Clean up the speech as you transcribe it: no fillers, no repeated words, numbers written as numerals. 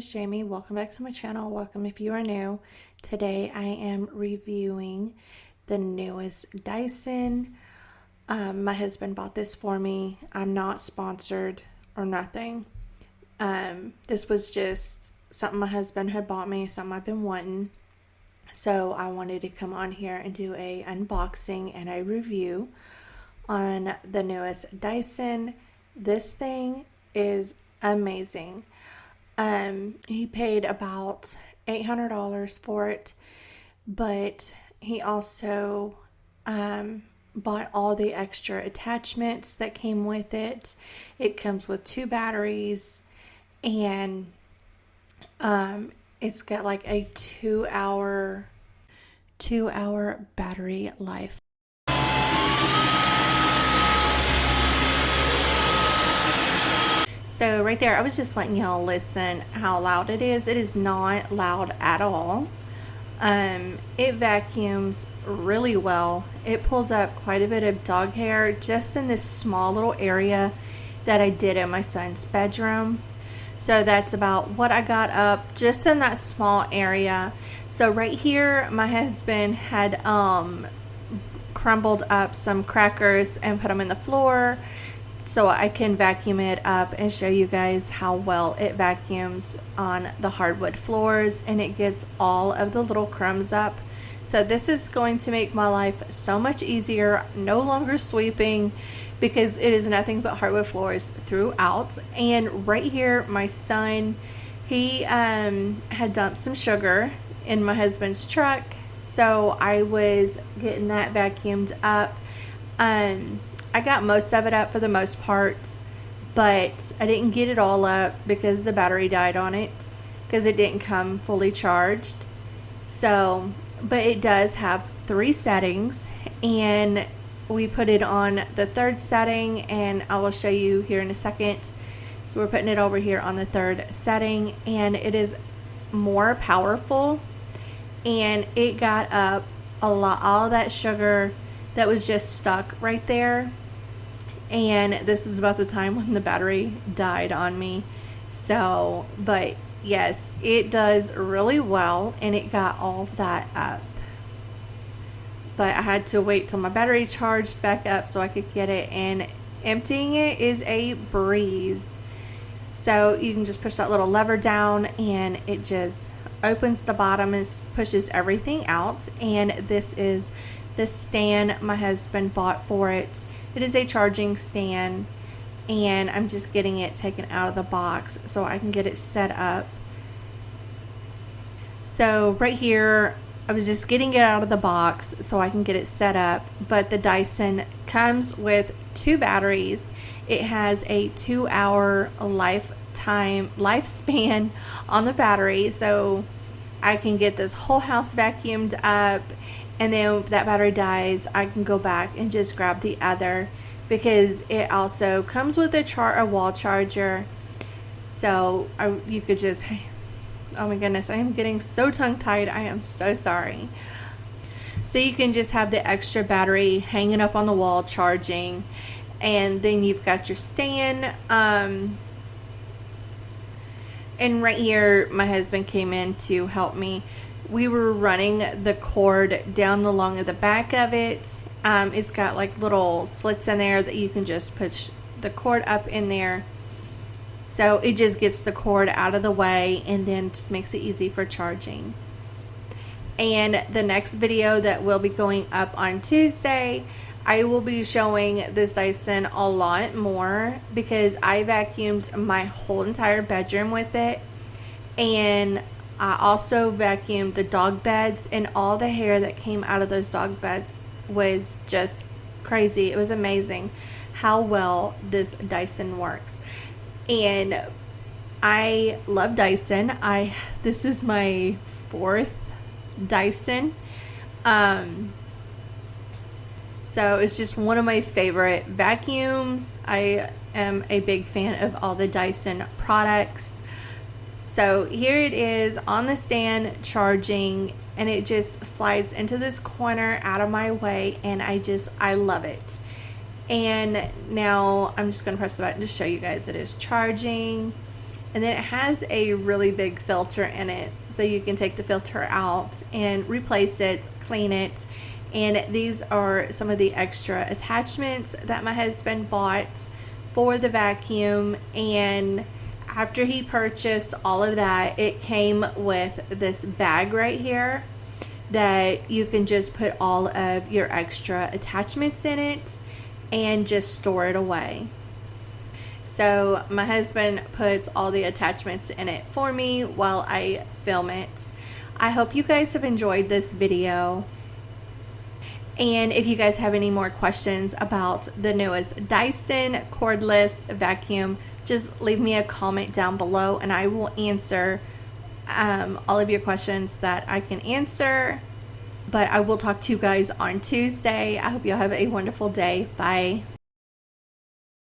is Jamie. Welcome back to my channel. Welcome if you are new. Today I am reviewing the newest Dyson. My husband bought this for me. I'm not sponsored or nothing. This was just something my husband had bought me, something I've been wanting. So I wanted to come on here and do a unboxing and a review on the newest Dyson. This thing is amazing. He paid about $800 for it, but he also bought all the extra attachments that came with it. It comes with 2 batteries, and it's got like a 2-hour battery life. So right there, I was just letting y'all listen how loud it is. It is not loud at all. It vacuums really well. It pulls up quite a bit of dog hair just in this small little area that I did in my son's bedroom. So that's about what I got up just in that small area. So right here, my husband had crumbled up some crackers and put them in the floor, so I can vacuum it up and show you guys how well it vacuums on the hardwood floors, and it gets all of the little crumbs up. So this is going to make my life so much easier. No longer sweeping, because it is nothing but hardwood floors throughout. And right here, my son, he had dumped some sugar in my husband's truck, so I was getting that vacuumed up. I got most of it up for the most part, but I didn't get it all up because the battery died on it, because it didn't come fully charged. So, but it does have 3 settings, and we put it on the 3rd setting, and I will show you here in a second. So we're putting it over here on the 3rd setting, and it is more powerful, and it got up a lot, all that sugar that was just stuck right there. And this is about the time when the battery died on me. So, but yes, it does really well, and it got all of that up. But I had to wait till my battery charged back up so I could get it, and emptying it is a breeze. So you can just push that little lever down, and it just opens the bottom and pushes everything out. And this is the stand my husband bought for it. It is a charging stand, and I'm just getting it taken out of the box so I can get it set up. So right here, I was just getting it out of the box so I can get it set up. But the Dyson comes with 2 batteries. It has a 2-hour lifespan on the battery, so I can get this whole house vacuumed up. And then if that battery dies, I can go back and just grab the other, because it also comes with a wall charger. So you could just, oh my goodness, I am getting so tongue-tied. I am so sorry. So you can just have the extra battery hanging up on the wall charging, and then you've got your stand. And right here, my husband came in to help me. We were running the cord down the long of the back of it. It's got like little slits in there that you can just push the cord up in there. So it just gets the cord out of the way, and then just makes it easy for charging. And the next video that will be going up on Tuesday, I will be showing this Dyson a lot more, because I vacuumed my whole entire bedroom with it. And I also vacuumed the dog beds, and all the hair that came out of those dog beds was just crazy. It was amazing how well this Dyson works. And I love Dyson. This is my 4th Dyson. So it's just one of my favorite vacuums. I am a big fan of all the Dyson products. So here it is on the stand charging, and it just slides into this corner out of my way, and I love it. And now I'm just going to press the button to show you guys it is charging. And then it has a really big filter in it, so you can take the filter out and replace it, clean it. And these are some of the extra attachments that my husband bought for the vacuum. And after he purchased all of that, it came with this bag right here that you can just put all of your extra attachments in it and just store it away. So my husband puts all the attachments in it for me while I film it. I hope you guys have enjoyed this video. And if you guys have any more questions about the newest Dyson cordless vacuum, just leave me a comment down below and I will answer all of your questions that I can answer. But I will talk to you guys on Tuesday. I hope you all have a wonderful day. Bye.